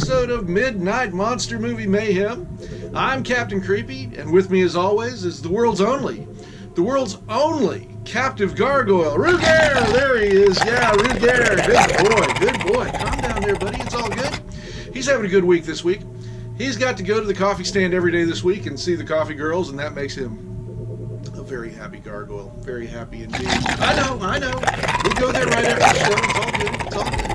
episode of Midnight Monster Movie Mayhem. I'm Captain Creepy, and with me as always is the world's only captive gargoyle, Rugair! There he is, yeah, Rugair. Good boy. Calm down there, buddy, it's all good. He's having a good week this week. He's got to go to the coffee stand every day this week and see the coffee girls, and that makes him a very happy gargoyle. Very happy indeed. I know. We'll go there right after the show. It's all good.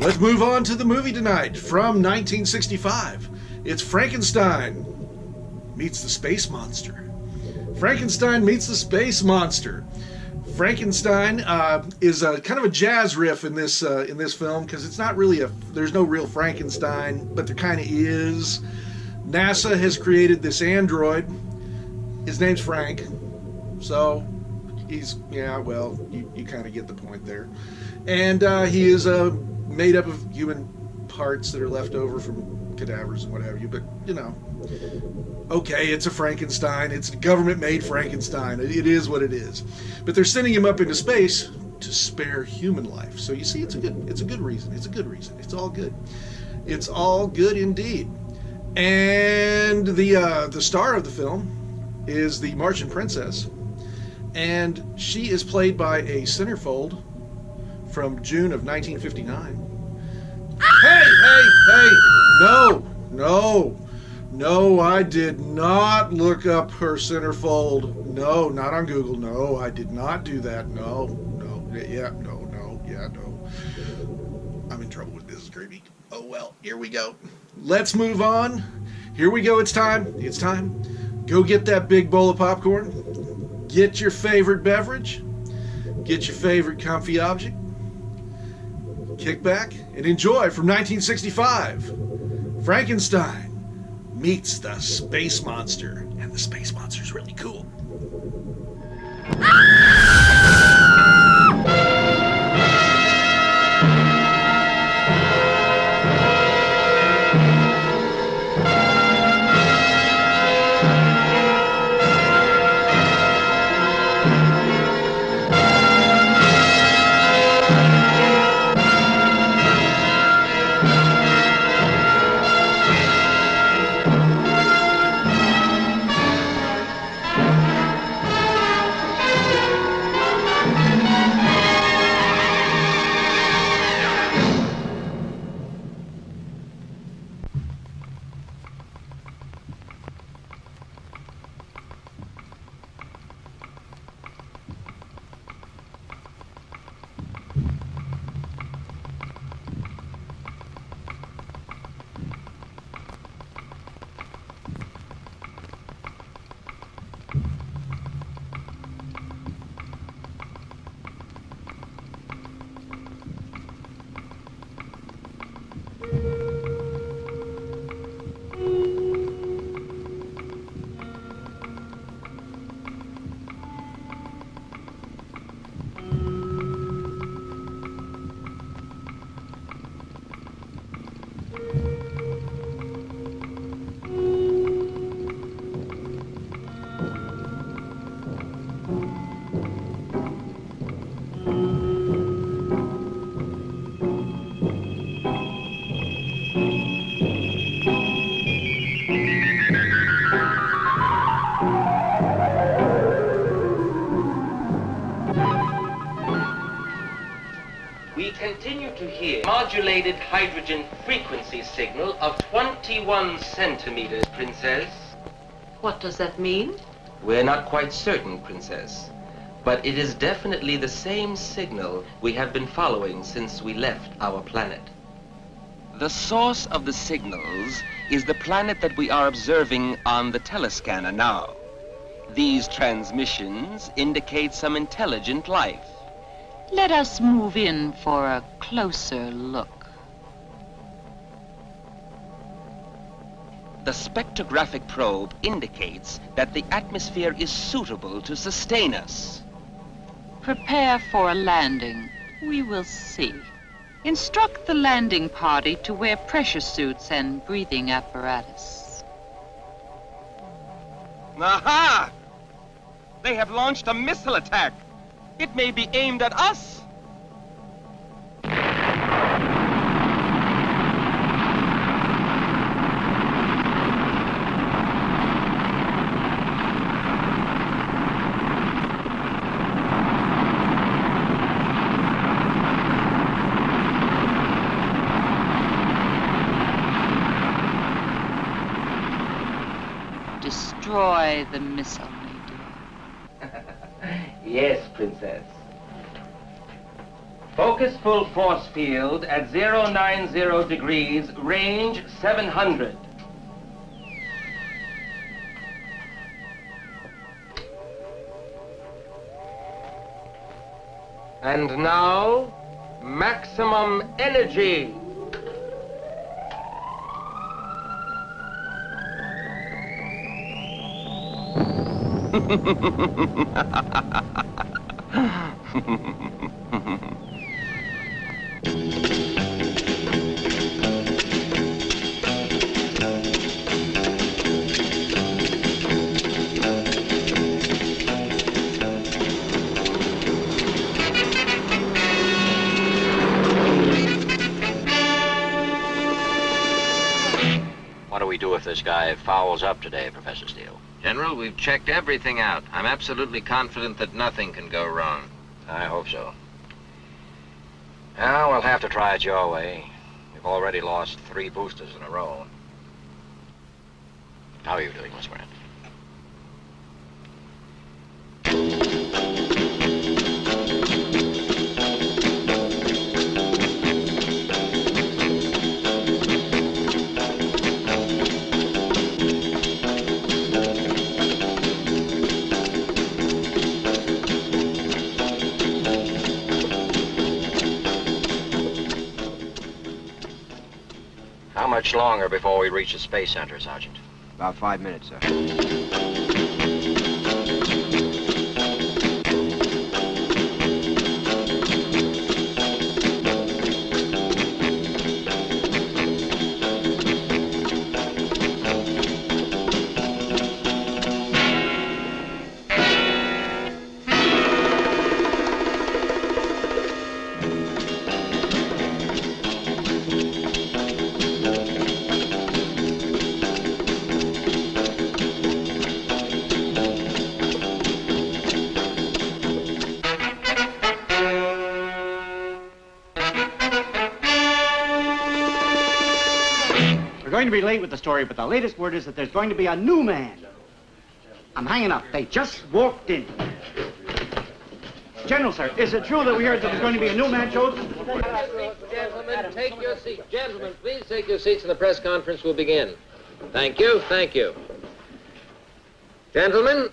Let's move on to the movie tonight from 1965. It's Frankenstein meets the Space Monster. Frankenstein meets the Space Monster. Frankenstein is a kind of a jazz riff in this film, because it's not really there's no real Frankenstein, but there kind of is. NASA has created this android. His name's Frank, so he's, you kind of get the point there. And he is made up of human parts that are left over from cadavers and what have you, but okay, it's a Frankenstein. It's a government-made Frankenstein. It is what it is. But they're sending him up into space to spare human life. So you see, it's a good reason. It's a good reason. It's all good. It's all good indeed. And the star of the film is the Martian Princess, and she is played by a centerfold from June of 1959. Hey! No, I did not look up her centerfold. No, not on Google. No, I did not do that. No. I'm in trouble with this, Creepy. Oh well, here we go. Let's move on. Here we go, it's time. Go get that big bowl of popcorn. Get your favorite beverage. Get your favorite comfy object. Kick back and enjoy from 1965. Frankenstein meets the Space Monster. And the Space Monster's really cool. Modulated hydrogen frequency signal of 21 centimeters, Princess. What does that mean? We're not quite certain, Princess, but it is definitely the same signal we have been following since we left our planet. The source of the signals is the planet that we are observing on the telescanner now. These transmissions indicate some intelligent life. Let us move in for a closer look. The spectrographic probe indicates that the atmosphere is suitable to sustain us. Prepare for a landing. We will see. Instruct the landing party to wear pressure suits and breathing apparatus. Aha! They have launched a missile attack. It may be aimed at us. destroy the missile, my dear? Yes, Princess. Focus full force field at 090 degrees, range 700. And now, maximum energy. What do we do if this guy fouls up today, Professor Steele? General, we've checked everything out. I'm absolutely confident that nothing can go wrong. I hope so. Now, we'll have to try it your way. We've already lost 3 boosters in a row. How are you doing, Miss Grant? How much longer before we reach the Space Center, Sergeant? About 5 minutes, sir. We're going to be late with the story, but the latest word is that there's going to be a new man. I'm hanging up. They just walked in. General, sir, is it true that we heard that there's going to be a new man chosen? Gentlemen, take your seats. Gentlemen, please take your seats and the press conference will begin. Thank you, thank you. Gentlemen,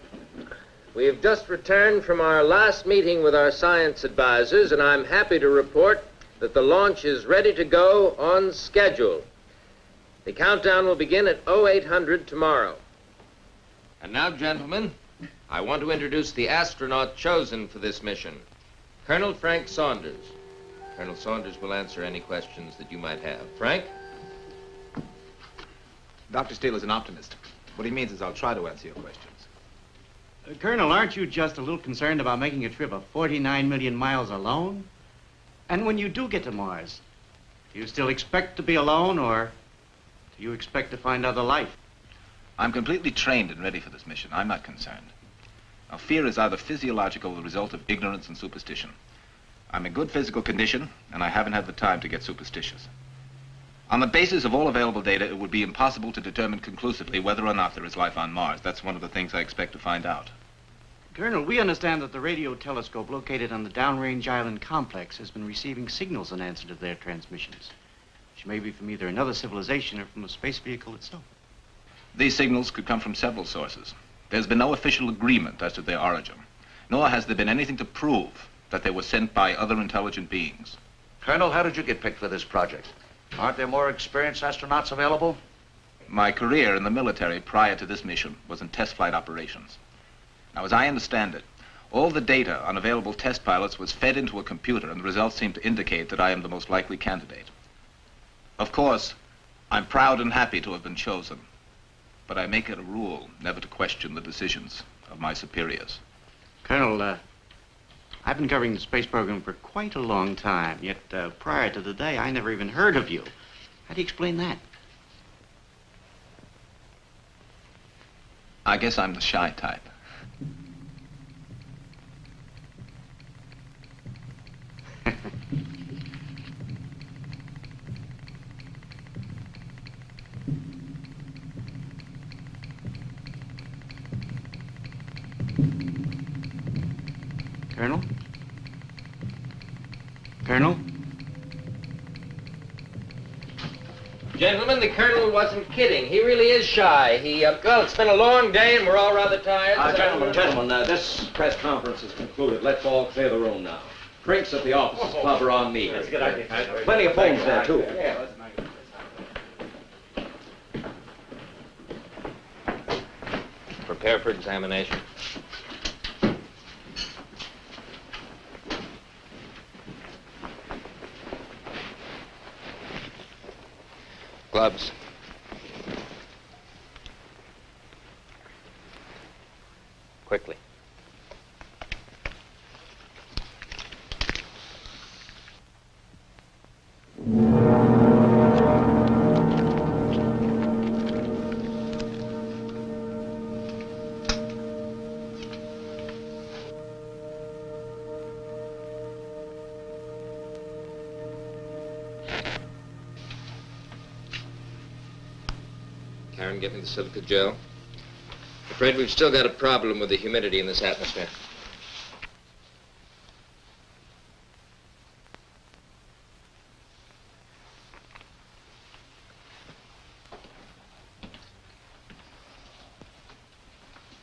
we have just returned from our last meeting with our science advisors, and I'm happy to report that the launch is ready to go on schedule. The countdown will begin at 0800 tomorrow. And now, gentlemen, I want to introduce the astronaut chosen for this mission, Colonel Frank Saunders. Colonel Saunders will answer any questions that you might have. Frank? Dr. Steele is an optimist. What he means is I'll try to answer your questions. Colonel, aren't you just a little concerned about making a trip of 49 million miles alone? And when you do get to Mars, do you still expect to be alone, or do you expect to find other life? I'm completely trained and ready for this mission. I'm not concerned. Now, fear is either physiological or the result of ignorance and superstition. I'm in good physical condition, and I haven't had the time to get superstitious. On the basis of all available data, it would be impossible to determine conclusively whether or not there is life on Mars. That's one of the things I expect to find out. Colonel, we understand that the radio telescope located on the downrange island complex has been receiving signals in answer to their transmissions, which may be from either another civilization or from a space vehicle itself. These signals could come from several sources. There's been no official agreement as to their origin, nor has there been anything to prove that they were sent by other intelligent beings. Colonel, how did you get picked for this project? Aren't there more experienced astronauts available? My career in the military prior to this mission was in test flight operations. Now, as I understand it, all the data on available test pilots was fed into a computer, and the results seem to indicate that I am the most likely candidate. Of course, I'm proud and happy to have been chosen, but I make it a rule never to question the decisions of my superiors. Colonel, I've been covering the space program for quite a long time, yet prior to the day, I never even heard of you. How do you explain that? I guess I'm the shy type. Colonel? Colonel? Gentlemen, the Colonel wasn't kidding. He really is shy. Well, it's been a long day and we're all rather tired. Gentlemen, this press conference is concluded. Let's all clear the room now. Drinks at the officers' club are on me. That's a good idea. Plenty of phones there, too. Prepare for examination. Gloves. Quickly. Karen, get me the silica gel. Afraid we've still got a problem with the humidity in this atmosphere.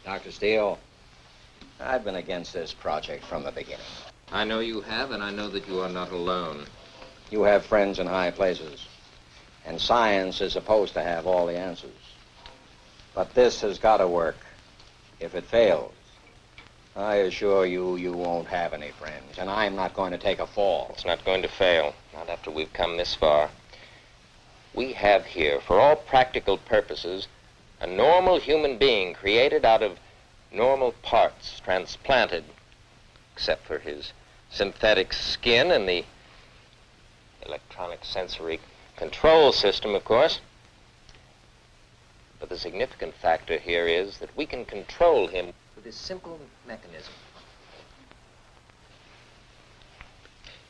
Dr. Steele, I've been against this project from the beginning. I know you have, and I know that you are not alone. You have friends in high places, and science is supposed to have all the answers. But this has got to work. If it fails, I assure you, you won't have any friends, and I'm not going to take a fall. It's not going to fail, not after we've come this far. We have here, for all practical purposes, a normal human being created out of normal parts, transplanted, except for his synthetic skin and the electronic sensory control system, of course. But the significant factor here is that we can control him with this simple mechanism.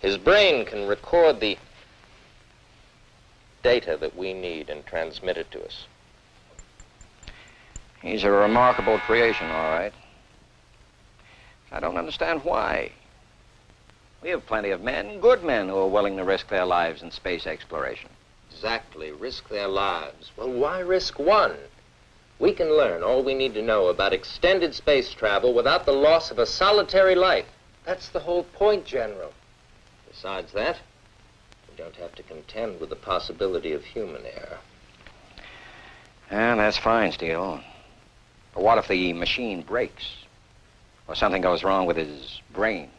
His brain can record the data that we need and transmit it to us. He's a remarkable creation, all right. I don't understand why. We have plenty of men, good men, who are willing to risk their lives in space exploration. Exactly, risk their lives. Well, why risk one? We can learn all we need to know about extended space travel without the loss of a solitary life. That's the whole point, General. Besides that, we don't have to contend with the possibility of human error. And that's fine, Steele. But what if the machine breaks? Or something goes wrong with his brain?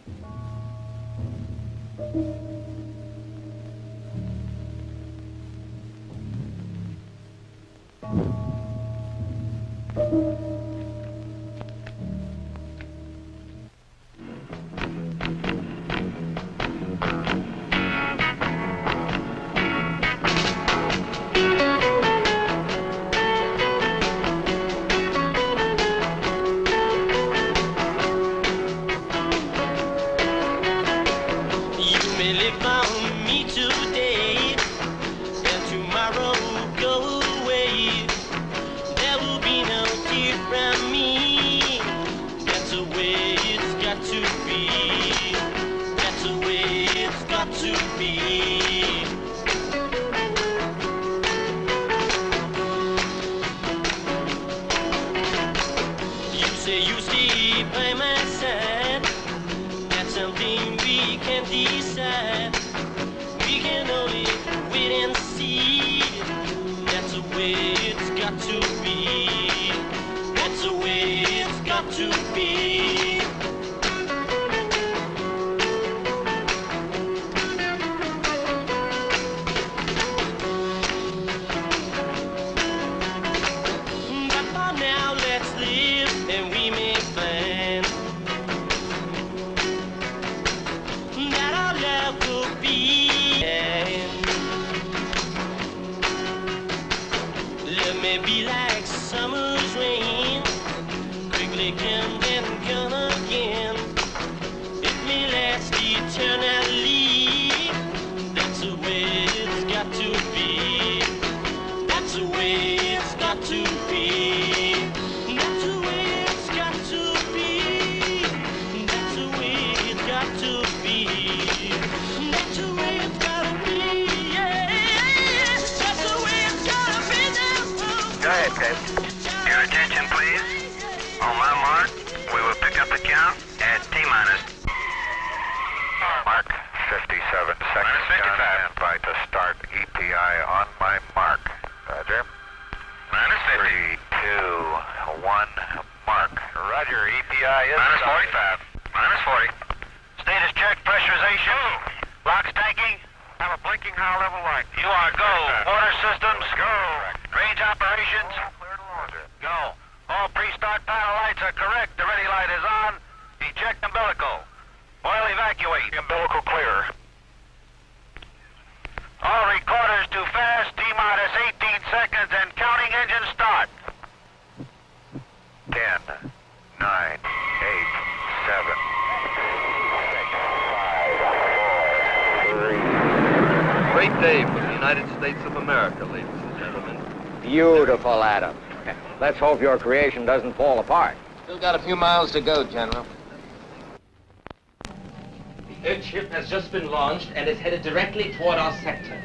Let me be like summer's rain, quickly come down. Okay. Your attention, please. On my mark, we will pick up the count at T-minus. Mark 57 seconds. Stand by to start EPI on my mark. Roger. Minus 50. 3, 2, 1, mark. Roger, EPI is Minus started. 45. Minus 40. Status check, pressurization. Locks tanking. Have a blinking high level light. You are go. Water systems. Go. Range operations. Clear to launch. Go. All pre-start panel lights are correct. The ready light is on. Eject umbilical. Oil evacuate. Umbilical clear. All recorders to fast. T-minus 18 seconds and counting engine start. 10, 9, 8, 7, 6, 5, 4, 3. Great day for the United States of America, ladies and gentlemen. Beautiful, Adam. Let's hope your creation doesn't fall apart. Still got a few miles to go, General. The Earthship has just been launched and is headed directly toward our sector.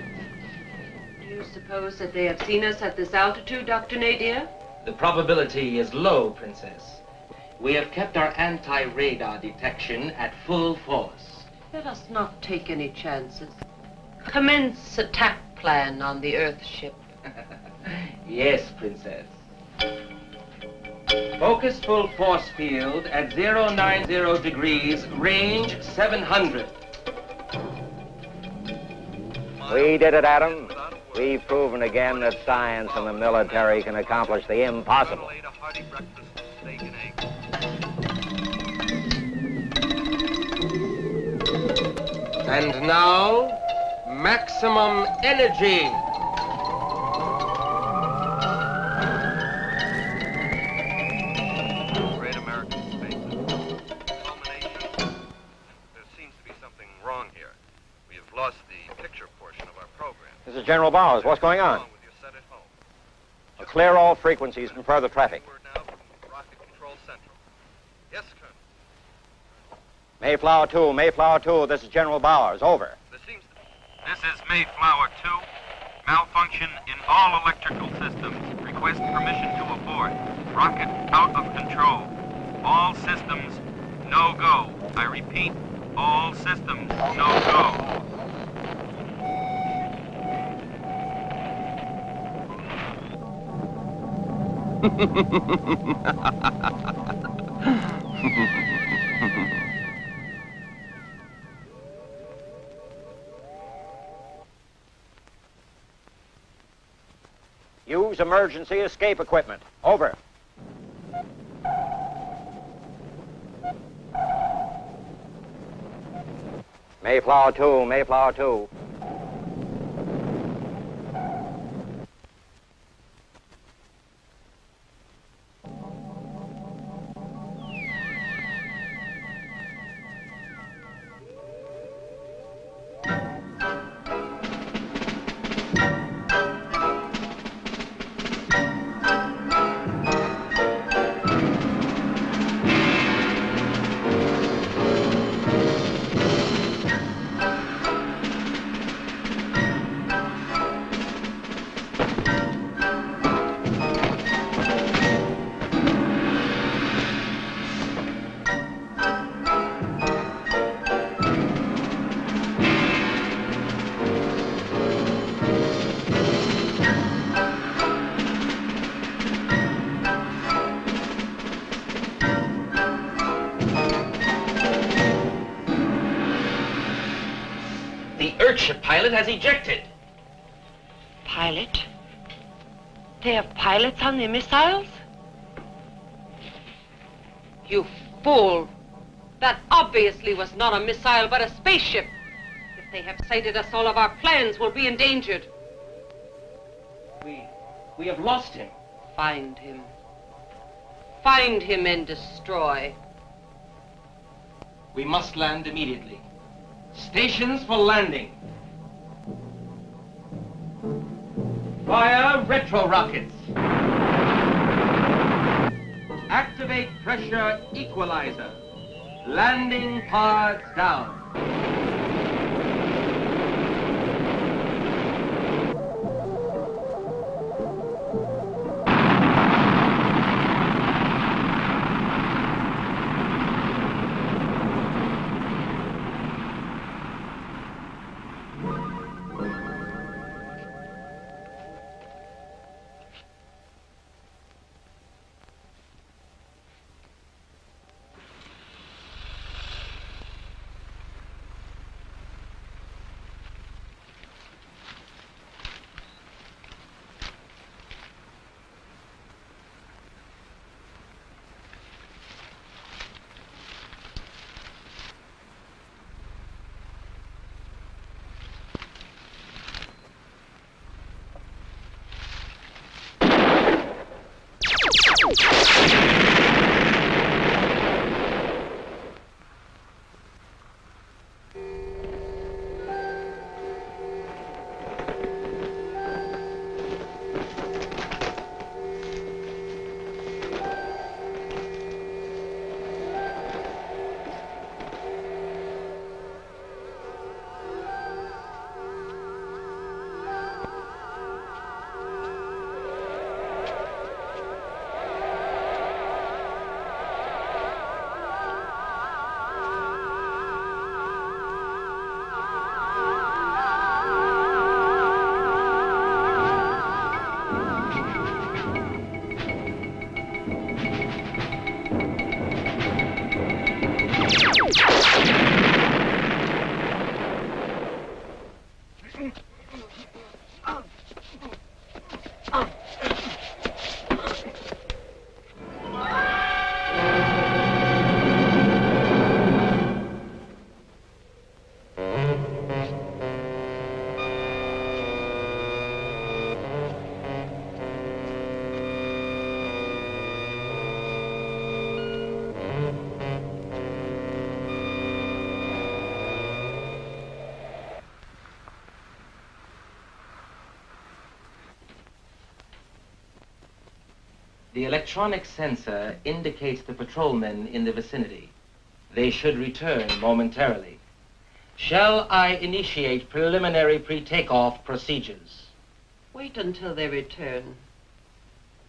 Do you suppose that they have seen us at this altitude, Dr. Nadir? The probability is low, Princess. We have kept our anti-radar detection at full force. Let us not take any chances. Commence attack plan on the Earthship. Yes, Princess. Focus full force field at 090 degrees, range 700. We did it, Adam. We've proven again that science and the military can accomplish the impossible. And now, maximum energy. Great American space. Culmination. There seems to be something wrong here. We have lost the picture portion of our program. This is General Bowers. What's going on? With your set at home. Clear all frequencies from further traffic. Word now from Rocket Control Central. Yes, Colonel. Mayflower 2, Mayflower 2. This is General Bowers. Over. This is Mayflower 2. Malfunction in all electrical systems. Request permission to abort. Rocket out of control. All systems, no go. I repeat, all systems, no go. Use emergency escape equipment. Over. Mayflower 2, Mayflower 2. Earthship pilot has ejected. Pilot? They have pilots on their missiles? You fool! That obviously was not a missile, but a spaceship. If they have sighted us, all of our plans will be endangered. We have lost him. Find him. Find him and destroy. We must land immediately. Stations for landing. Fire retro rockets. Activate pressure equalizer. Landing pods down. The electronic sensor indicates the patrolmen in the vicinity. They should return momentarily. Shall I initiate preliminary pre-takeoff procedures? Wait until they return.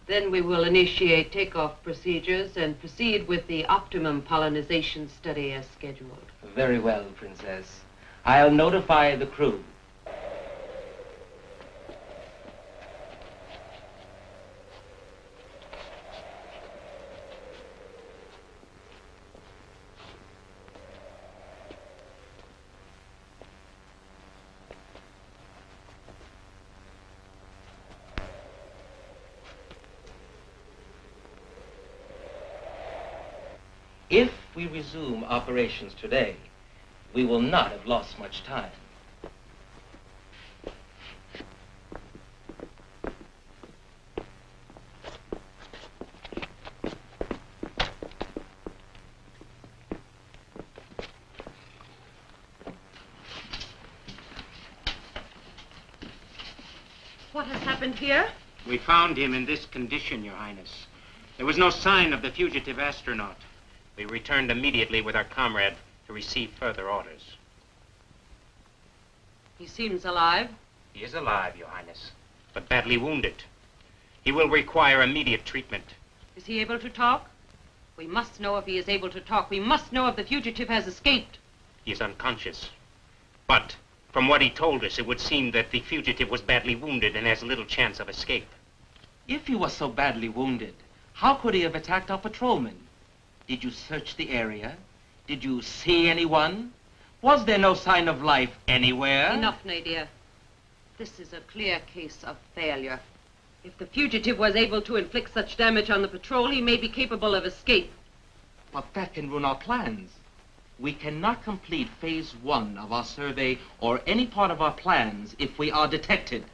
Then we will initiate takeoff procedures and proceed with the optimum pollinization study as scheduled. Very well, Princess. I'll notify the crew. If we resume operations today, we will not have lost much time. What has happened here? We found him in this condition, Your Highness. There was no sign of the fugitive astronaut. We returned immediately with our comrade to receive further orders. He seems alive. He is alive, Your Highness, but badly wounded. He will require immediate treatment. Is he able to talk? We must know if he is able to talk. We must know if the fugitive has escaped. He is unconscious. But from what he told us, it would seem that the fugitive was badly wounded and has little chance of escape. If he was so badly wounded, how could he have attacked our patrolmen? Did you search the area? Did you see anyone? Was there no sign of life anywhere? Enough, Nadia. This is a clear case of failure. If the fugitive was able to inflict such damage on the patrol, he may be capable of escape. But that can ruin our plans. We cannot complete phase 1 of our survey or any part of our plans if we are detected.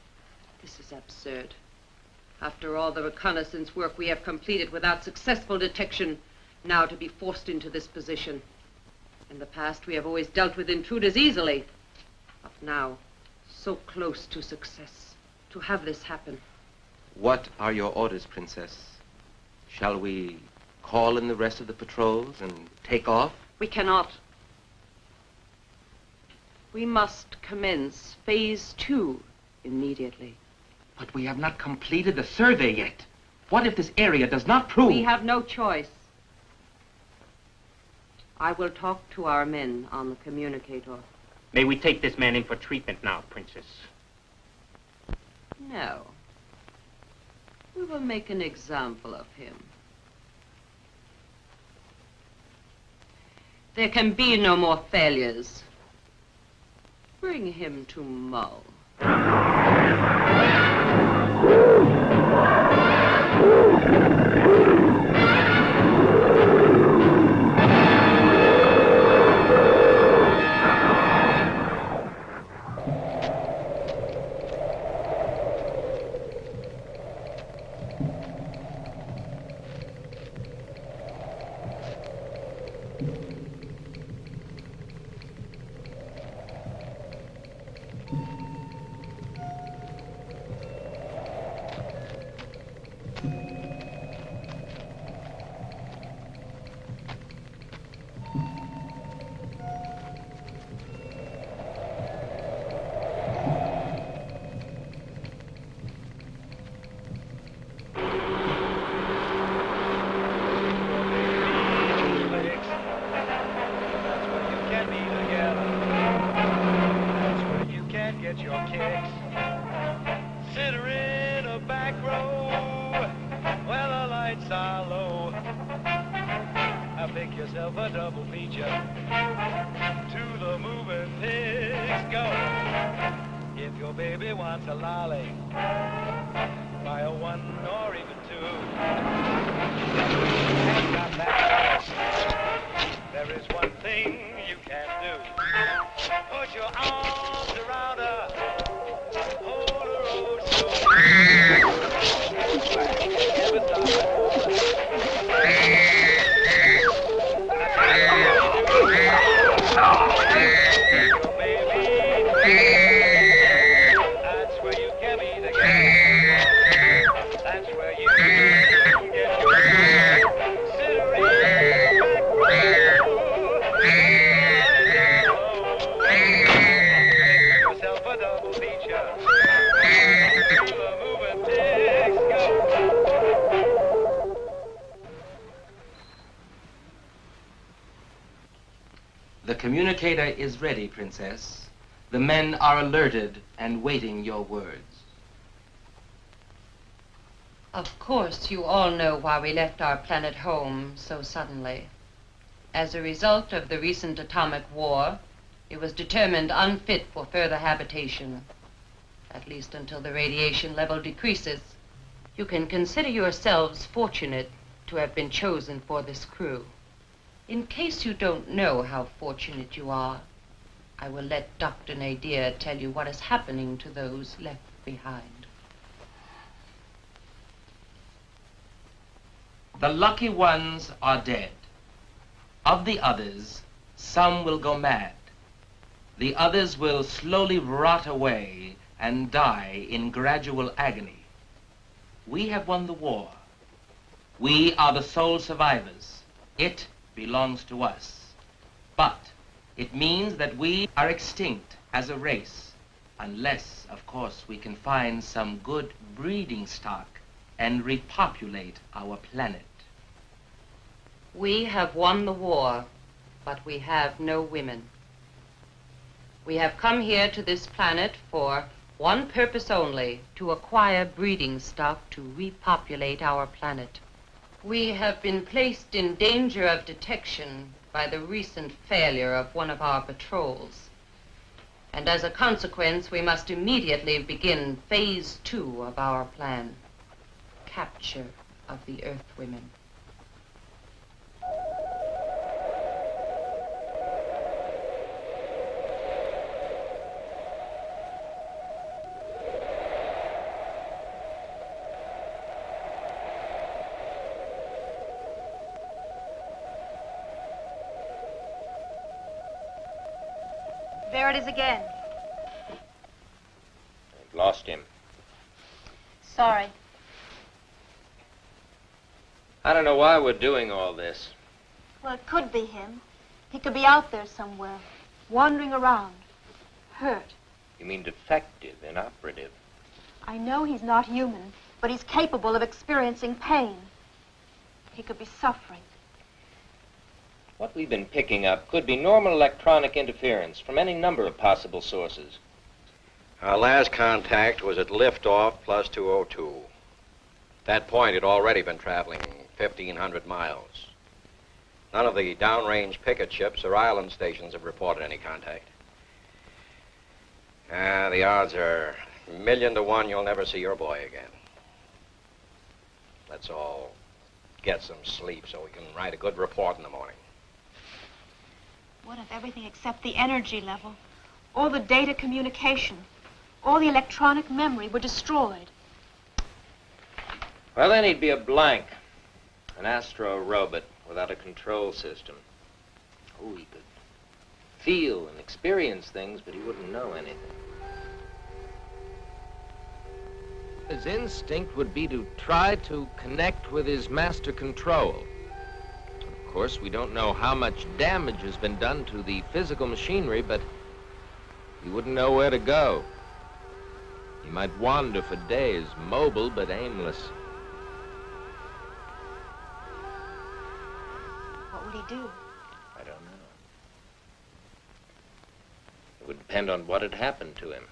This is absurd. After all the reconnaissance work we have completed without successful detection, now to be forced into this position. In the past, we have always dealt with intruders easily. But now, so close to success, to have this happen. What are your orders, Princess? Shall we call in the rest of the patrols and take off? We cannot. We must commence phase 2 immediately. But we have not completed the survey yet. What if this area does not prove... We have no choice. I will talk to our men on the communicator. May we take this man in for treatment now, Princess? No. We will make an example of him. There can be no more failures. Bring him to Mull. That's where you get communicator is ready, Princess. The men are alerted and waiting your words. Of course, you all know why we left our planet home so suddenly. As a result of the recent atomic war, it was determined unfit for further habitation, at least until the radiation level decreases. You can consider yourselves fortunate to have been chosen for this crew. In case you don't know how fortunate you are, I will let Dr. Nadir tell you what is happening to those left behind. The lucky ones are dead. Of the others, some will go mad. The others will slowly rot away and die in gradual agony. We have won the war. We are the sole survivors. It belongs to us. But it means that we are extinct as a race, unless, of course, we can find some good breeding stock and repopulate our planet. We have won the war, but we have no women. We have come here to this planet for one purpose only, to acquire breeding stock to repopulate our planet. We have been placed in danger of detection by the recent failure of one of our patrols. And as a consequence, we must immediately begin phase 2 of our plan, capture of the Earthwomen. There it is again. I've lost him. Sorry. I don't know why we're doing all this. Well, it could be him. He could be out there somewhere, wandering around, hurt. You mean defective, inoperative? I know he's not human, but he's capable of experiencing pain. He could be suffering. What we've been picking up could be normal electronic interference from any number of possible sources. Our last contact was at liftoff plus 202. At that point, it had already been traveling 1,500 miles. None of the downrange picket ships or island stations have reported any contact. The odds are 1,000,000 to 1 you'll never see your boy again. Let's all get some sleep so we can write a good report in the morning. What if everything except the energy level, all the data communication, all the electronic memory were destroyed? Well, then he'd be a blank. An astro-robot without a control system. Oh, he could feel and experience things, but he wouldn't know anything. His instinct would be to try to connect with his master control. Of course, we don't know how much damage has been done to the physical machinery, but he wouldn't know where to go. He might wander for days, mobile but aimless. What would he do? I don't know. It would depend on what had happened to him.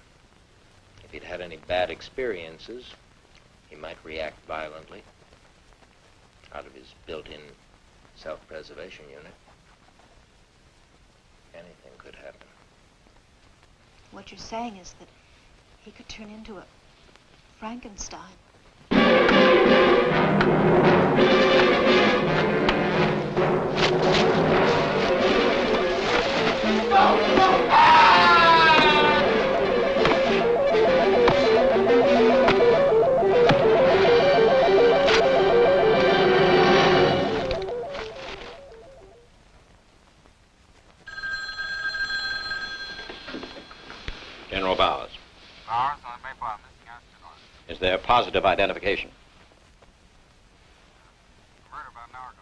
If he'd had any bad experiences, he might react violently out of his built-in self-preservation unit. Anything could happen. What you're saying is that he could turn into a Frankenstein. General Bowers. Is there positive identification?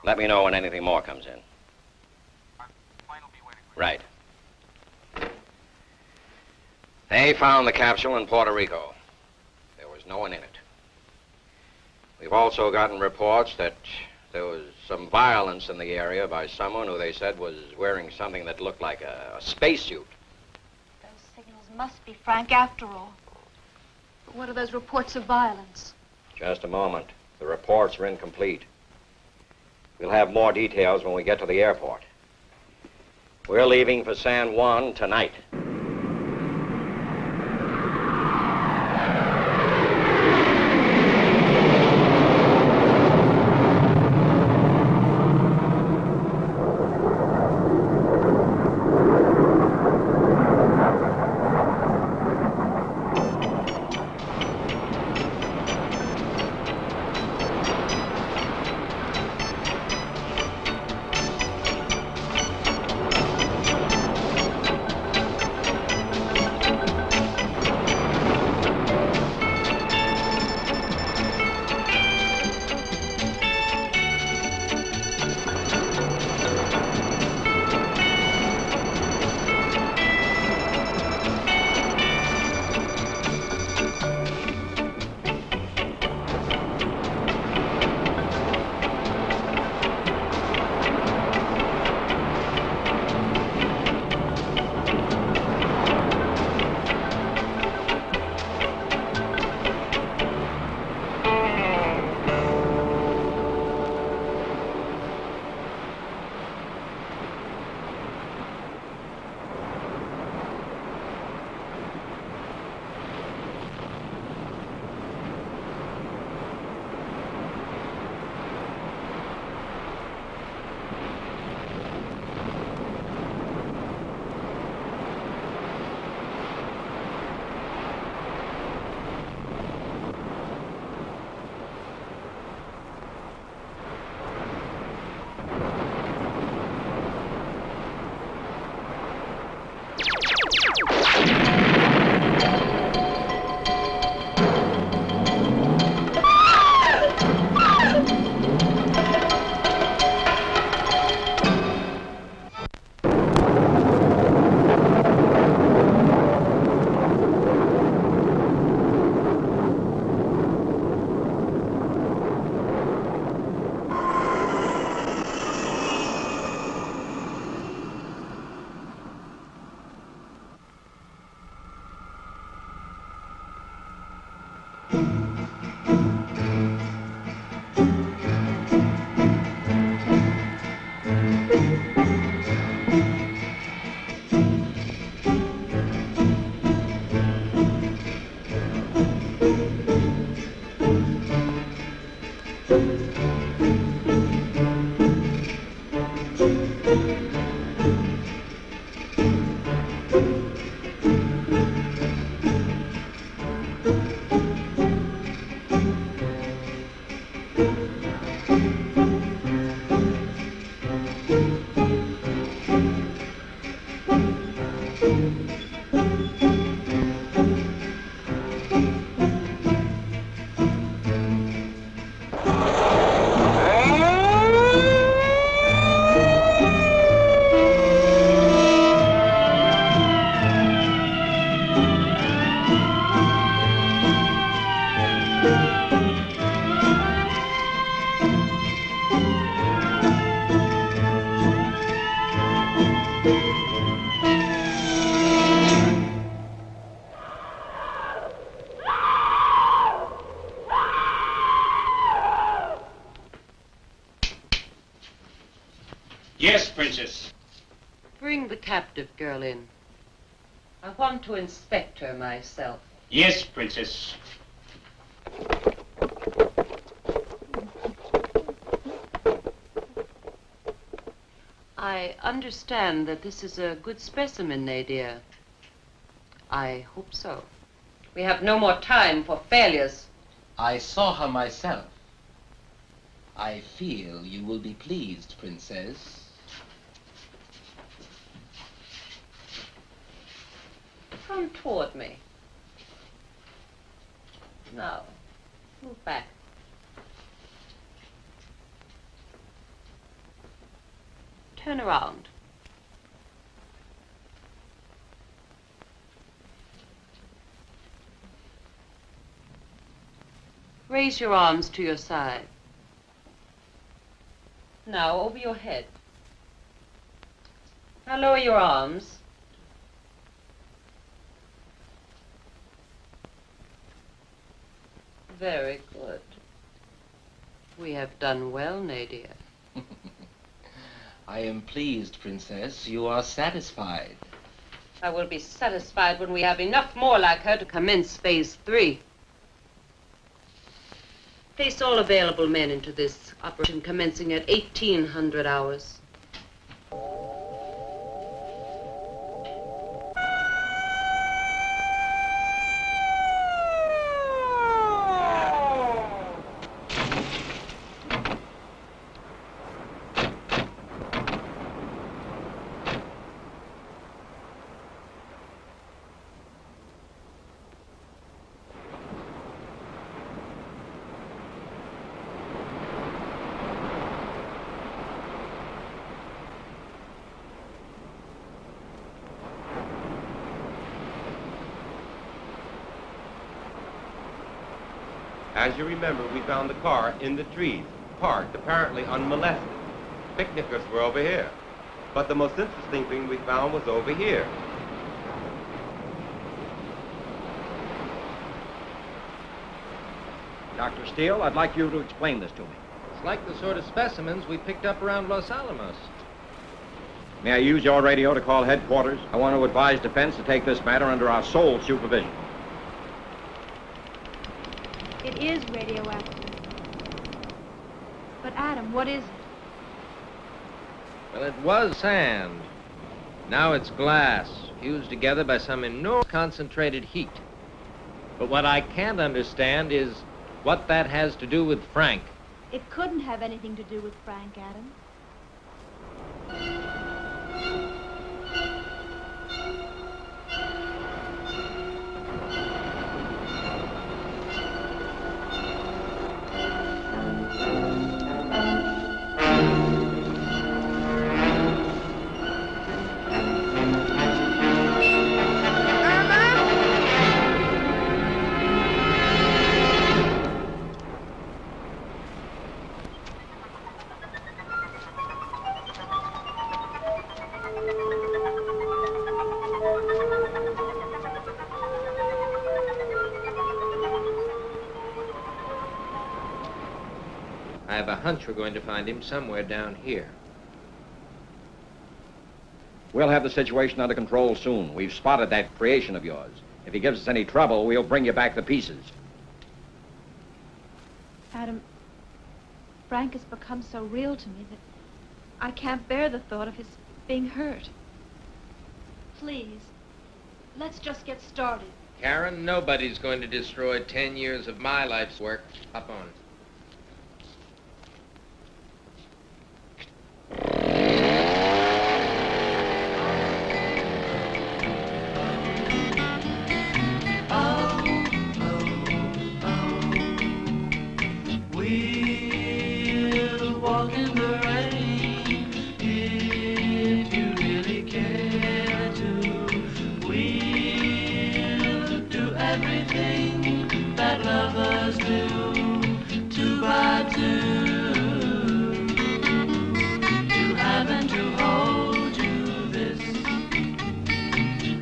Let me know when anything more comes in. Right. They found the capsule in Puerto Rico. There was no one in it. We've also gotten reports that There was some violence in the area by someone who they said was wearing something that looked like a spacesuit. Those signals must be Frank after all. But what are those reports of violence? Just a moment. The reports are incomplete. We'll have more details when we get to the airport. We're leaving for San Juan tonight. Yes, Princess. Bring the captive girl in. I want to inspect her myself. Yes, Princess. I understand that this is a good specimen, Nadir. I hope so. We have no more time for failures. I saw her myself. I feel you will be pleased, Princess. Come toward me. Now, move back. Turn around. Raise your arms to your side. now, over your head. Now lower your arms. Very good. We have done well, Nadia. I am pleased, Princess. You are satisfied. I will be satisfied when we have enough more like her to commence phase 3. Place all available men into this operation commencing at 1800 hours. As you remember, we found the car in the trees, parked, apparently unmolested. Picnickers were over here. But the most interesting thing we found was over here. Dr. Steele, I'd like you to explain this to me. It's like the sort of specimens we picked up around Los Alamos. May I use your radio to call headquarters? I want to advise defense to take this matter under our sole supervision. It is radioactive. But Adam, what is it? Well, it was sand. Now it's glass, fused together by some enormous concentrated heat. But what I can't understand is what that has to do with Frank. It couldn't have anything to do with Frank, Adam. I have a hunch we're going to find him somewhere down here. We'll have the situation under control soon. We've spotted that creation of yours. If he gives us any trouble, we'll bring you back to pieces. Adam, Frank has become so real to me that I can't bear the thought of his being hurt. Please, let's just get started. Karen, nobody's going to destroy 10 years of my life's work. Up on. We'll walk in the rain if you really care to. We'll do everything that lovers do, 2 by 2. To have and to hold you this.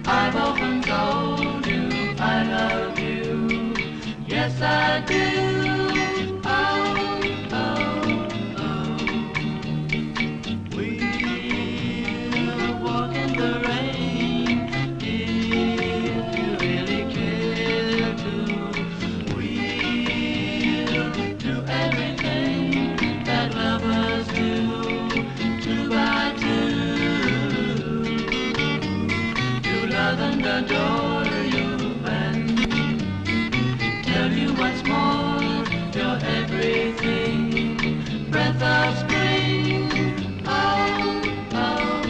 I've often told you I love you. Yes, I do. Adore you and tell you what's more, you're everything. Breath of spring, oh, oh,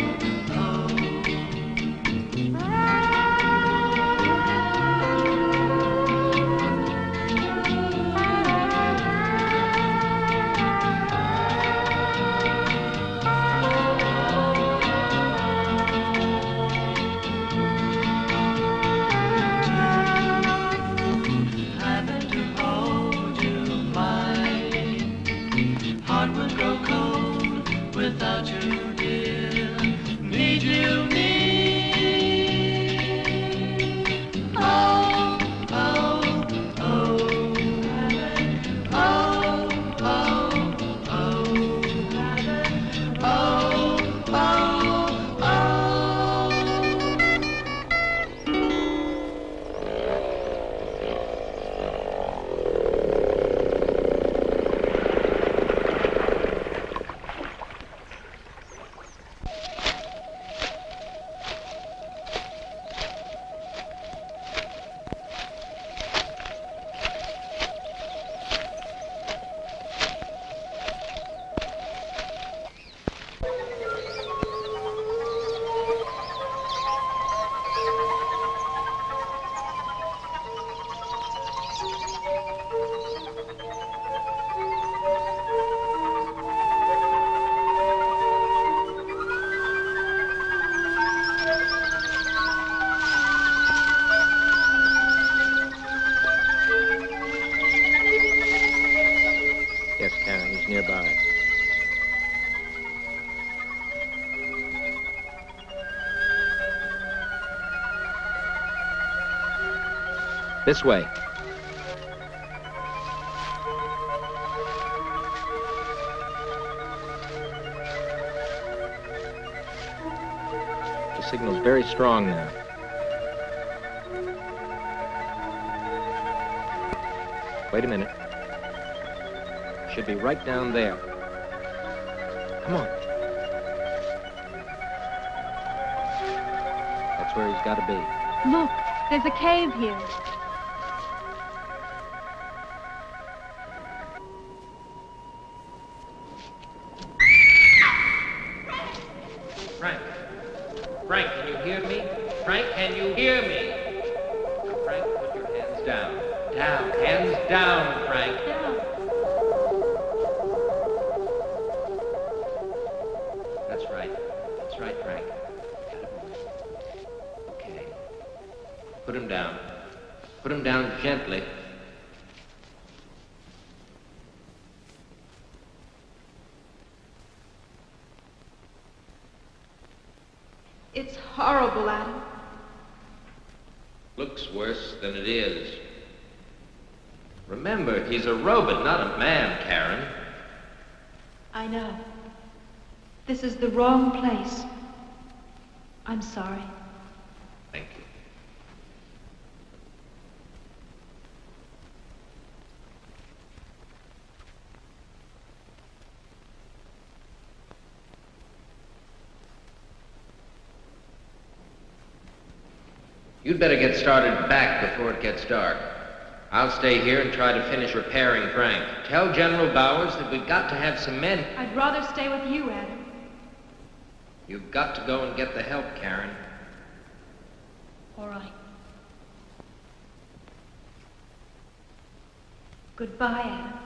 This way. The signal's very strong now. Wait a minute. Should be right down there. Come on. That's where he's got to be. Look, there's a cave here. Frank. Frank, can you hear me? Frank, can you hear me? Frank, put your hands down. Down. Hands down, Frank. That's right. That's right, Frank. Okay. Put him down. Put him down gently. It's horrible, Adam. Looks worse than it is. Remember, he's a robot, not a man, Karen. I know. This is the wrong place. I'm sorry. Thank you. You'd better get started back before it gets dark. I'll stay here and try to finish repairing Frank. Tell General Bowers that we've got to have some men. I'd rather stay with you, Adam. You've got to go and get the help, Karen. All right. Goodbye, Adam.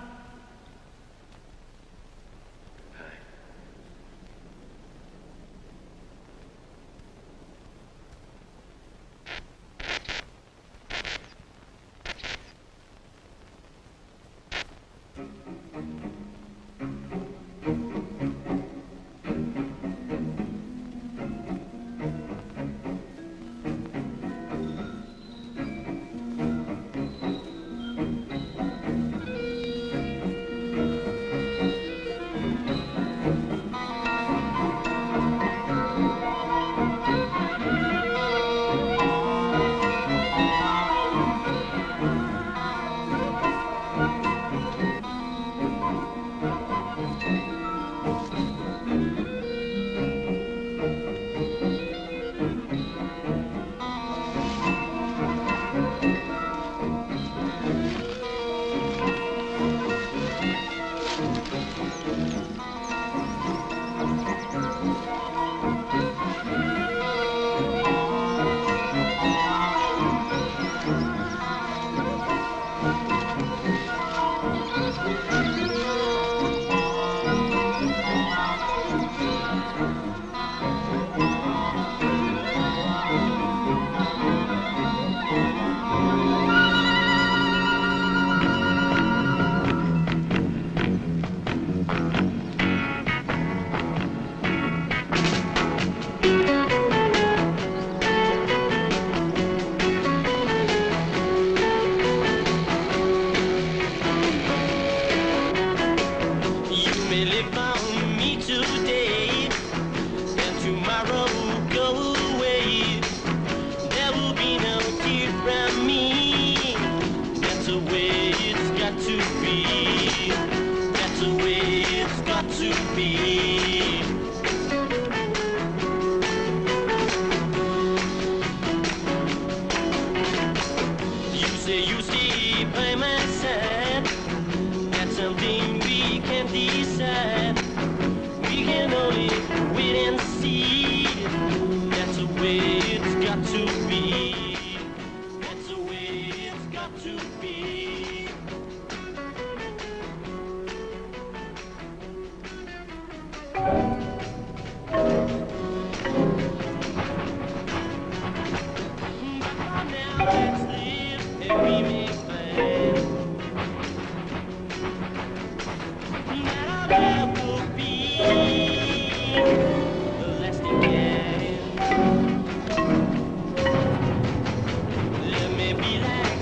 Let me be like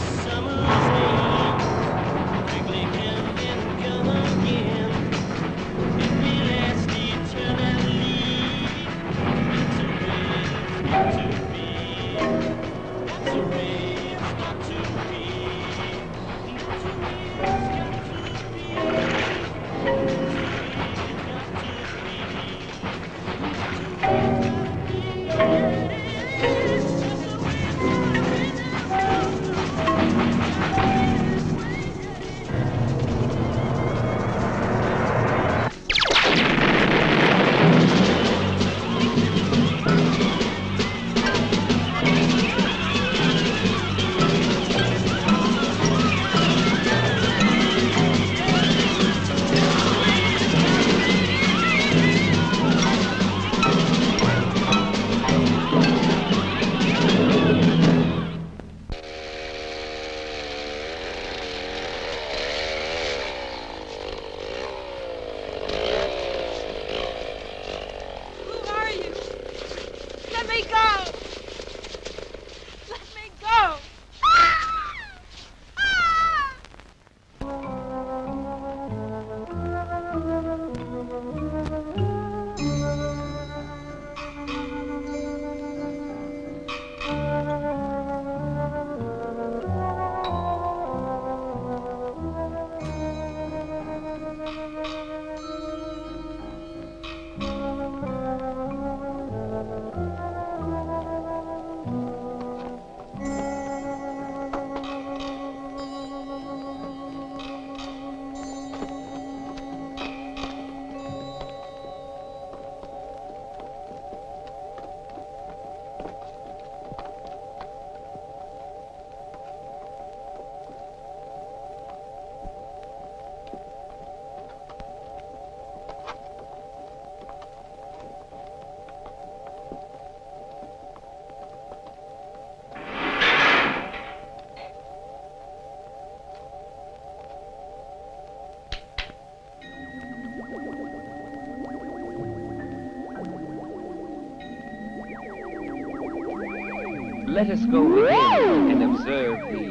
Let us go within and observe the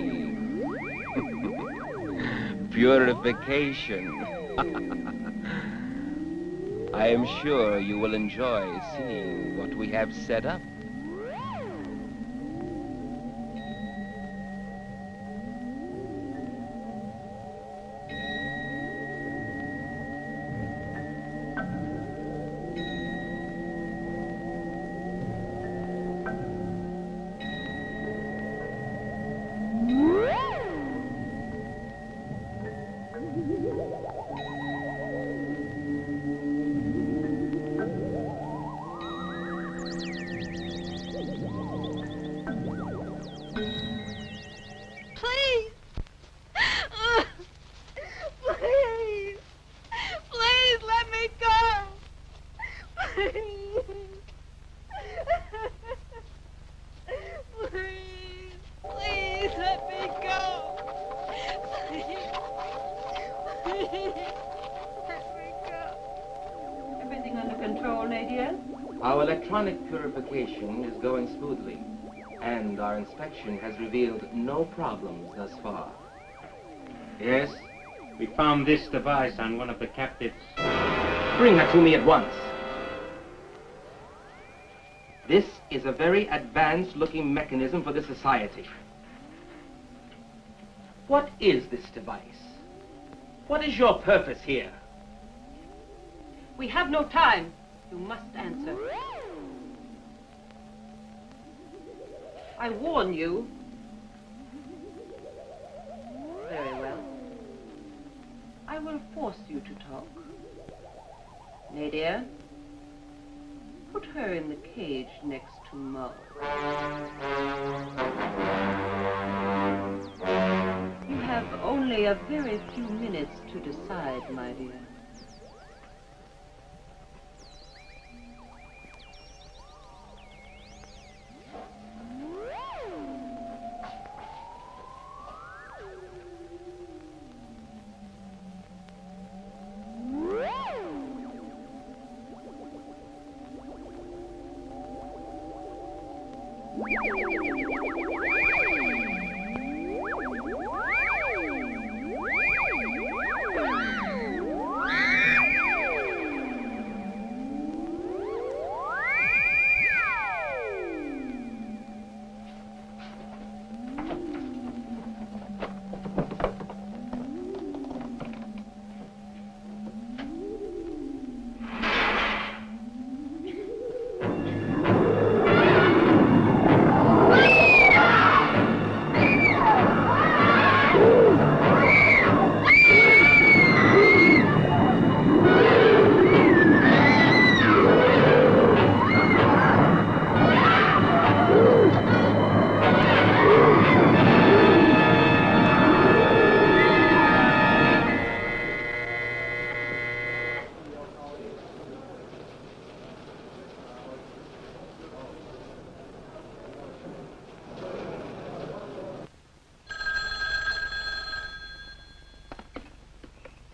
purification. I am sure you will enjoy seeing what we have set up. Our electronic purification is going smoothly, and our inspection has revealed no problems thus far. Yes? We found this device on one of the captives. Bring her to me at once. This is a very advanced-looking mechanism for the society. What is this device? What is your purpose here? We have no time. You must answer. I warn you. Very well. I will force you to talk. Nadia, put her in the cage next to Mo. You have only a very few minutes to decide, my dear.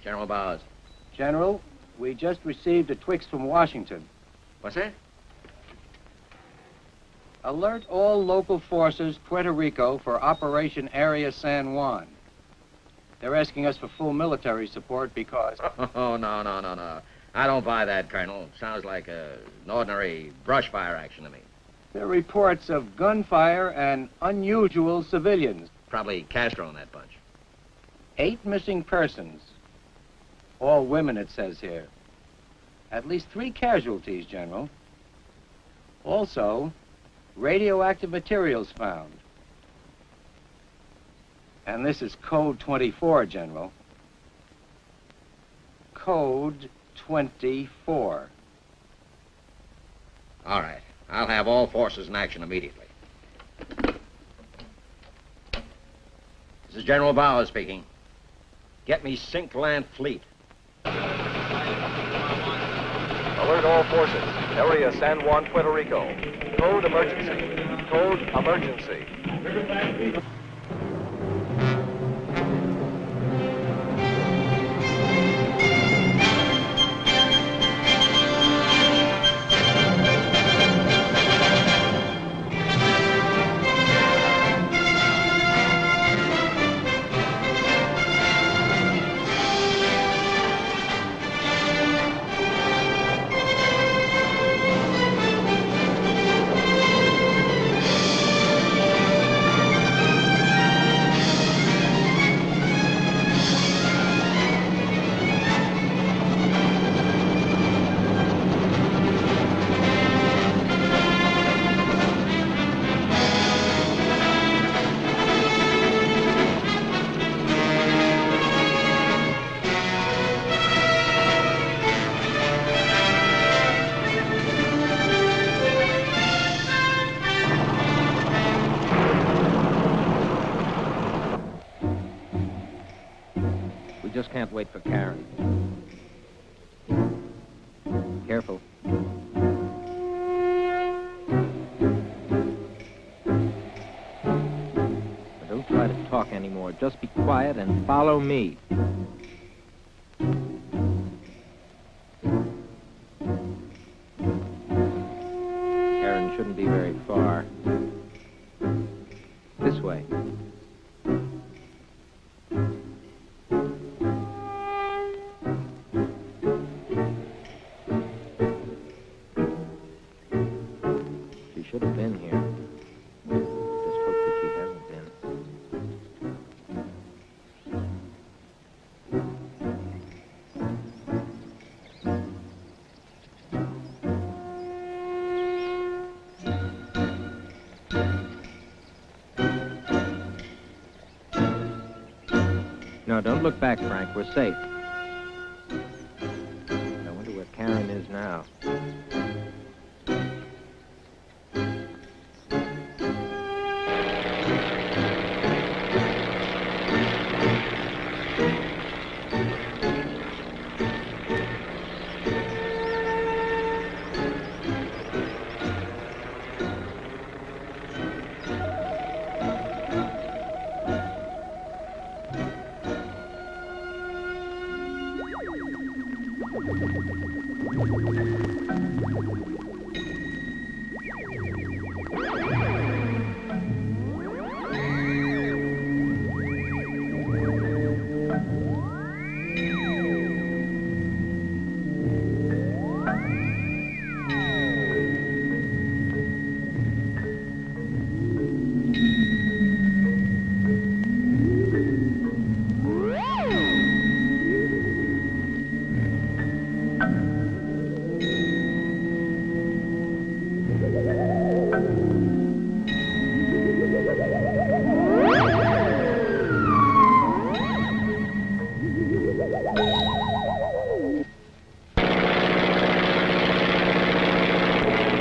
General Bowers. General, we just received a Twix from Washington. What's that? Alert all local forces, Puerto Rico, for Operation Area San Juan. They're asking us for full military support because... Oh, no. I don't buy that, Colonel. Sounds like an ordinary brush fire action to me. There are reports of gunfire and unusual civilians. Probably Castro in that bunch. 8 missing persons. All women, it says here. At least 3 casualties, General. Also, radioactive materials found. And this is Code 24, General. Code 24. All right. I'll have all forces in action immediately. This is General Bowers speaking. Get me Sink Land Fleet. Alert all forces. Area San Juan, Puerto Rico. Code emergency. Code emergency. Just can't wait for Karen. Careful. Don't try to talk anymore. Just be quiet and follow me. Karen shouldn't be very far. This way. Should have been here. Just hope that she hasn't been. No, don't look back, Frank. We're safe. I wonder where Karen is now.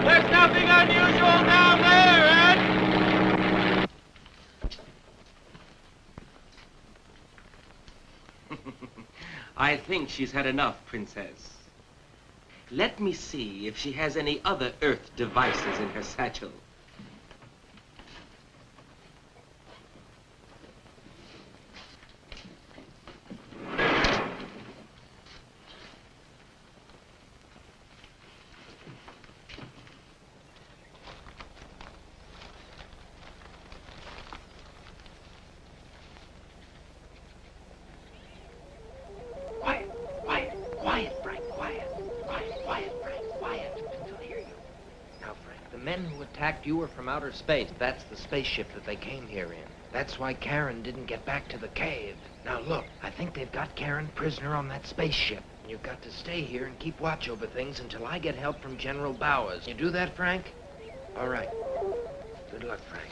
There's nothing unusual down there, Ed! I think she's had enough, Princess. Let me see if she has any other Earth devices in her satchel. attacked you were from outer space. That's the spaceship that they came here in. That's why Karen didn't get back to the cave. Now look, I think they've got Karen prisoner on that spaceship. You've got to stay here and keep watch over things until I get help from General Bowers. You do that, Frank? All right. Good luck, Frank.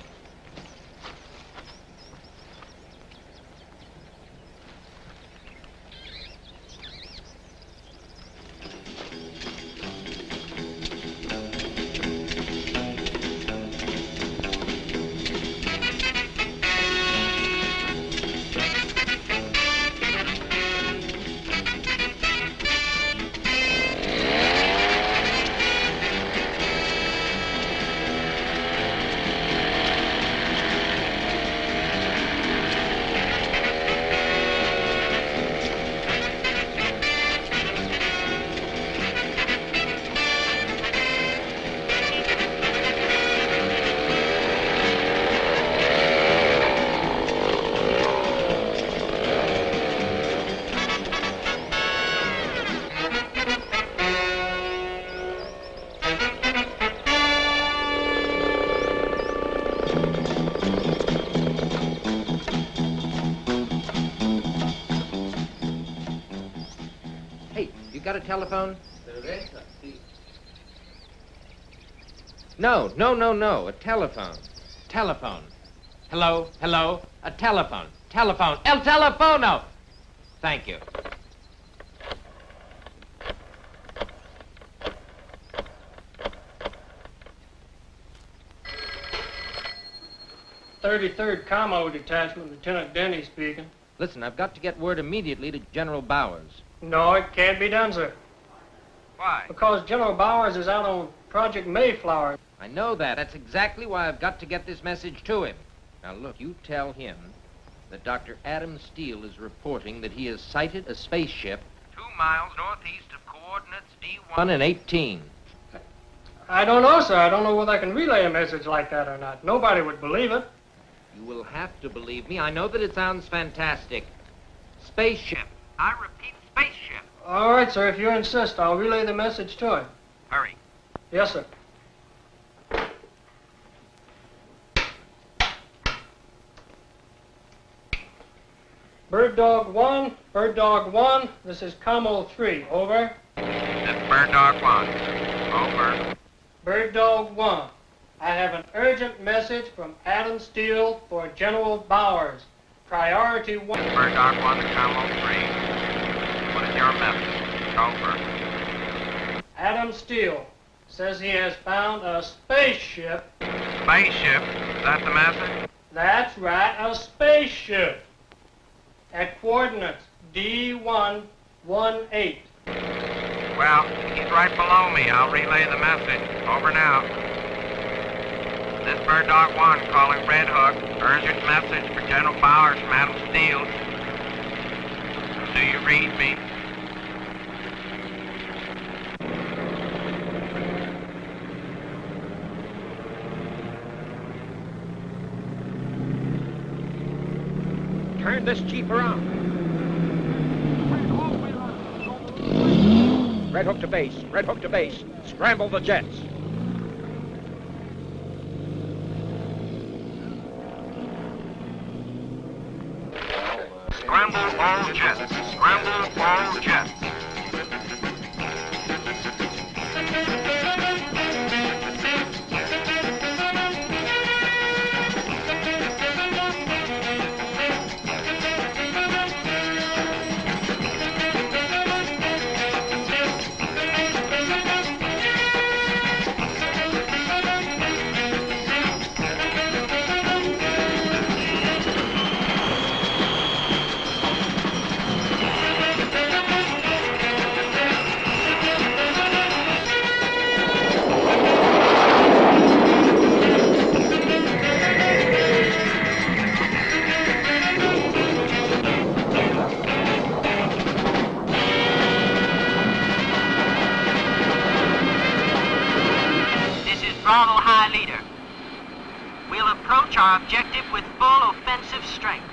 Got a telephone? No. A telephone. Telephone. Hello? A telephone. Telephone. El telefono! Thank you. "33rd Commo Detachment, Lieutenant Denny speaking." Listen, I've got to get word immediately to General Bowers. No, it can't be done, sir. Why? Because General Bowers is out on Project Mayflower. I know that. That's exactly why I've got to get this message to him. Now, look, you tell him that Dr. Adam Steele is reporting that he has sighted a spaceship 2 miles northeast of coordinates D1 and 18. I don't know, sir. I don't know whether I can relay a message like that or not. Nobody would believe it. You will have to believe me. I know that it sounds fantastic. Spaceship. I repeat, spaceship. All right, sir. If you insist, I'll relay the message to him. Hurry. Yes, sir. Bird Dog 1, this is Commo 3, over. That's Bird Dog 1, over. Bird Dog 1, I have an urgent message from Adam Steele for General Bowers. Priority 1. Bird Dog 1 to Commo 3. What is your message? Over. Adam Steele says he has found a spaceship. Spaceship? Is that the message? That's right, a spaceship. At coordinates D118. Well, he's right below me. I'll relay the message. Over now. This Bird Dog 1 calling Red Hook. Urgent message for General Bowers from Adam Steele. Do you read me? Turn this Jeep around. Red Hook to base. Red Hook to base. Scramble the jets. Scramble all jets. Scramble all jets. Bravo High Leader. We'll approach our objective with full offensive strength.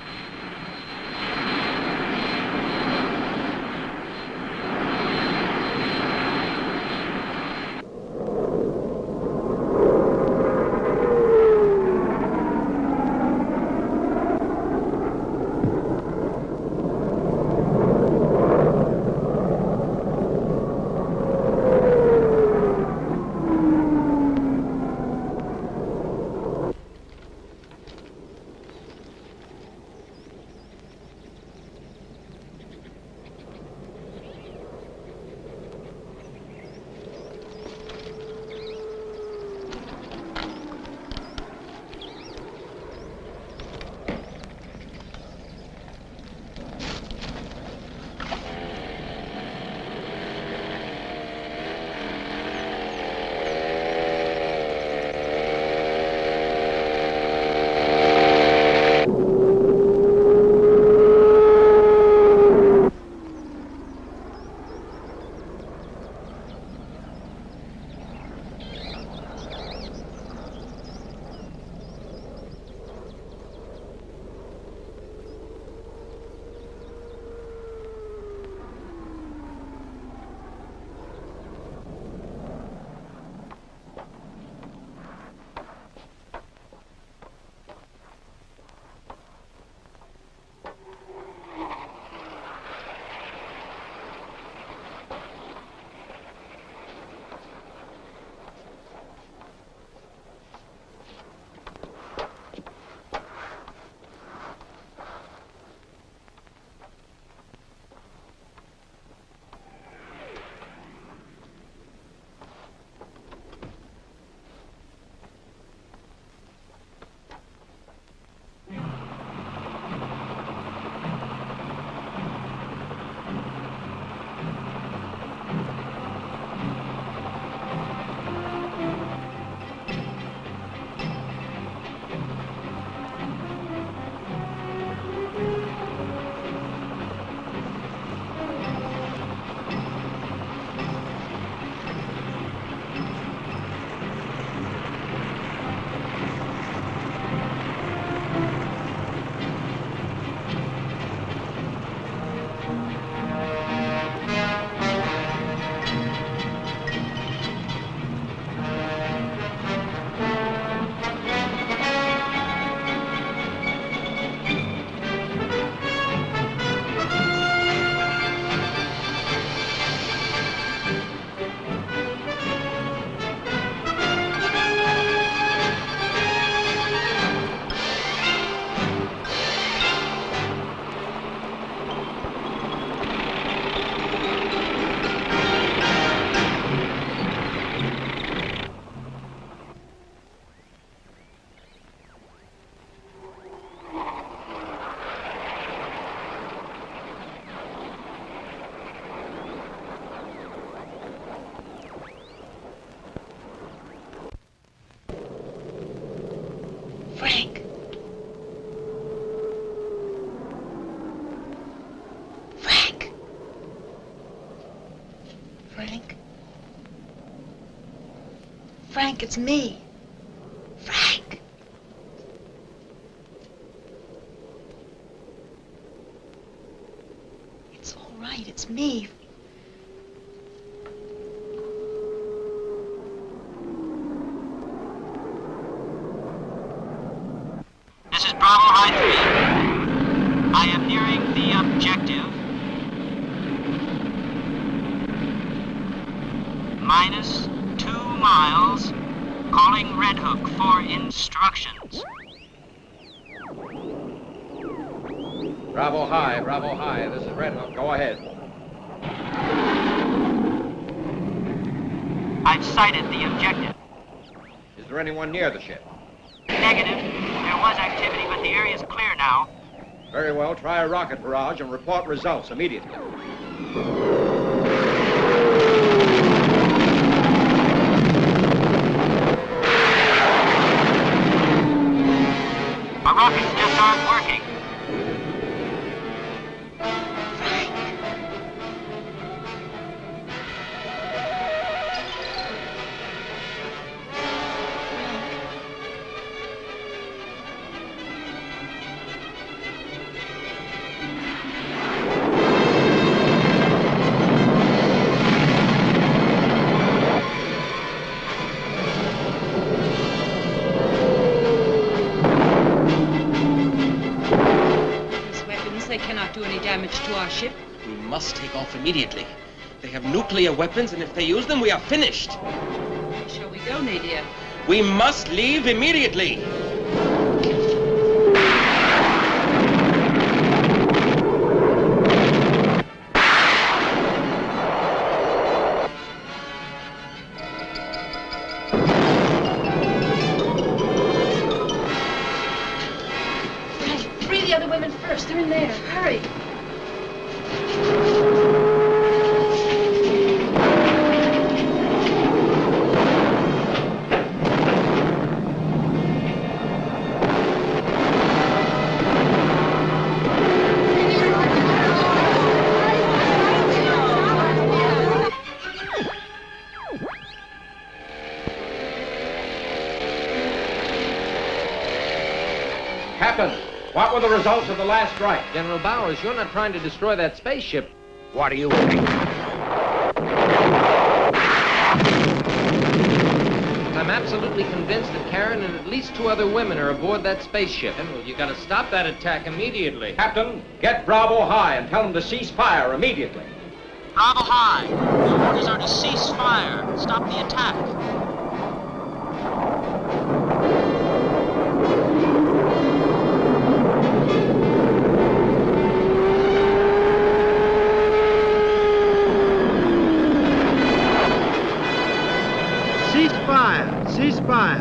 Frank, it's me. Frank. It's all right, it's me. This is Bravo High 3. I am nearing the objective. Minus 2 miles. Calling Red Hook for instructions. Bravo High. This is Red Hook. Go ahead. I've sighted the objective. Is there anyone near the ship? Negative. There was activity, but the area's clear now. Very well. Try a rocket barrage and report results immediately. Our rockets just aren't working. They cannot do any damage to our ship. We must take off immediately. They have nuclear weapons, and if they use them, we are finished. Where shall we go, Nadia? We must leave immediately. The other women first. They're in there. Hurry. Captain, what were the results of the last strike? General Bowers, you're not trying to destroy that spaceship. What do you think? I'm absolutely convinced that Karen and at least 2 other women are aboard that spaceship. General, you gotta stop that attack immediately. Captain, get Bravo High and tell them to cease fire immediately. Bravo High. The orders are to cease fire. Stop the attack. Cease fire.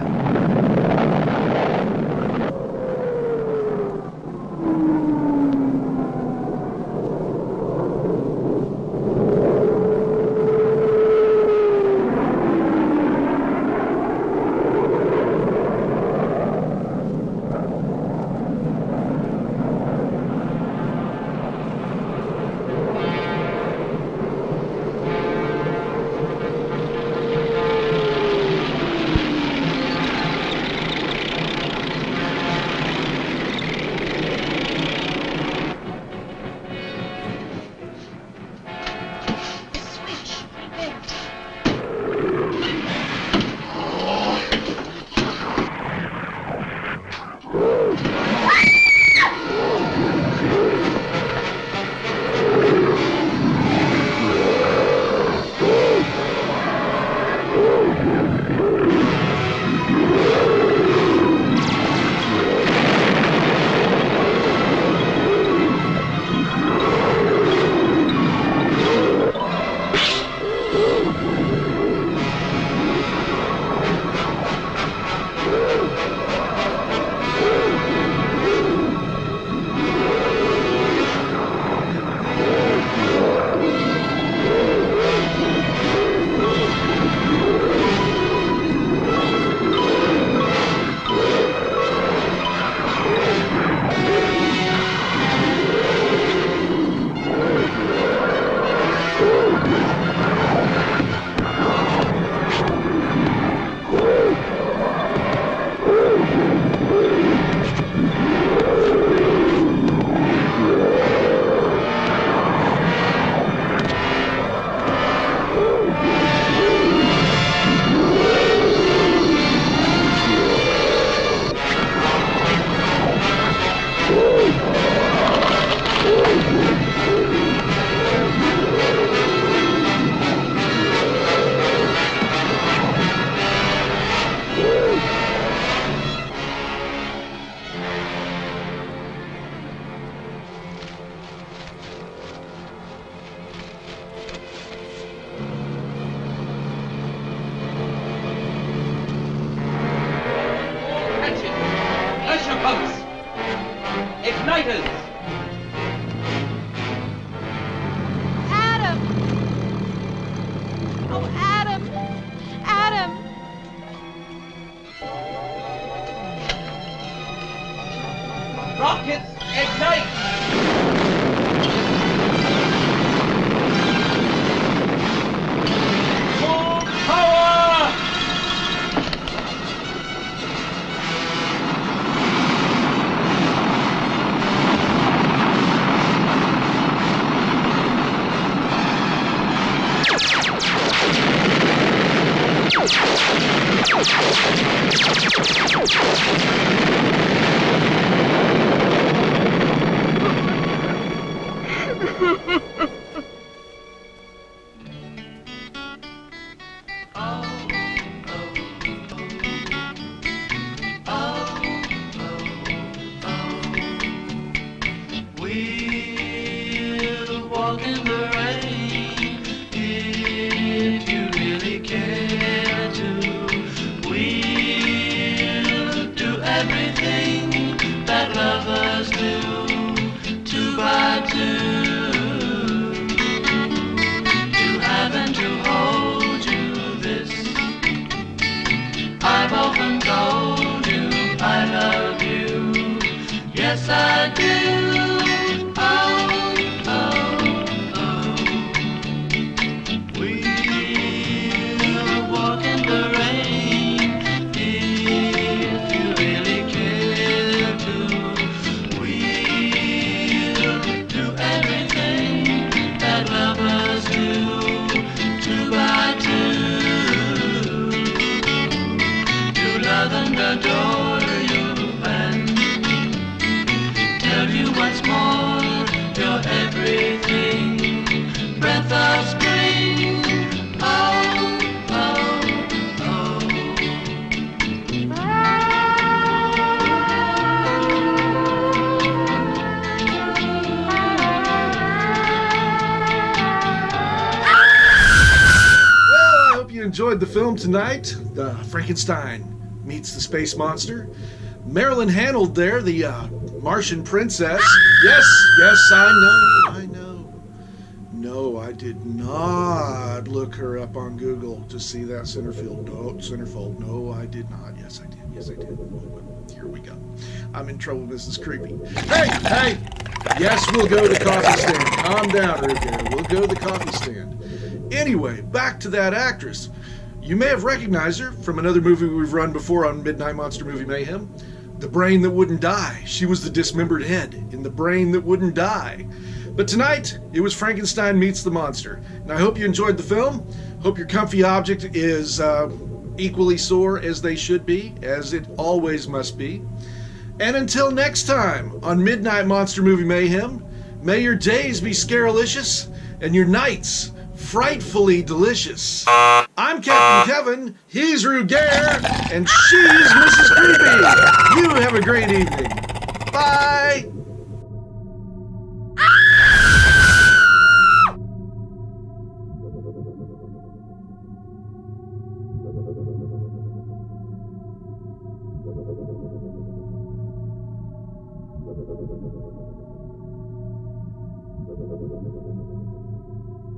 Igniters! Adam! Oh, Adam! Adam! Rockets, ignite! Full power! We'll walk in the rain if you really care to. We'll do everything that lovers do, two by two. To have and to hold you this. I've often told you I love you. Yes, I do. Adore you and tell you once more you're everything. Breath of spring, oh, oh, oh. Well, I hope you enjoyed the film tonight. The Frankenstein meets the space monster. Marilyn Hanold there, the Martian princess. Yes, I know. No, I did not look her up on Google to see that centerfold. No, I did not. Yes, I did. Oh, here we go. I'm in trouble, Mrs. Creepy. Hey! Yes, we'll go to the coffee stand. Calm down, Rugair. We'll go to the coffee stand. Anyway, back to that actress. You may have recognized her from another movie we've run before on Midnight Monster Movie Mayhem. The Brain That Wouldn't Die. She was the dismembered head in The Brain That Wouldn't Die. But tonight, it was Frankenstein meets the monster. And I hope you enjoyed the film. Hope your comfy object is equally sore as they should be, as it always must be. And until next time on Midnight Monster Movie Mayhem, may your days be scaralicious and your nights frightfully delicious. I'm Captain Kevin, he's Rugair, and she's Mrs. Creepy. You have a great evening. Bye!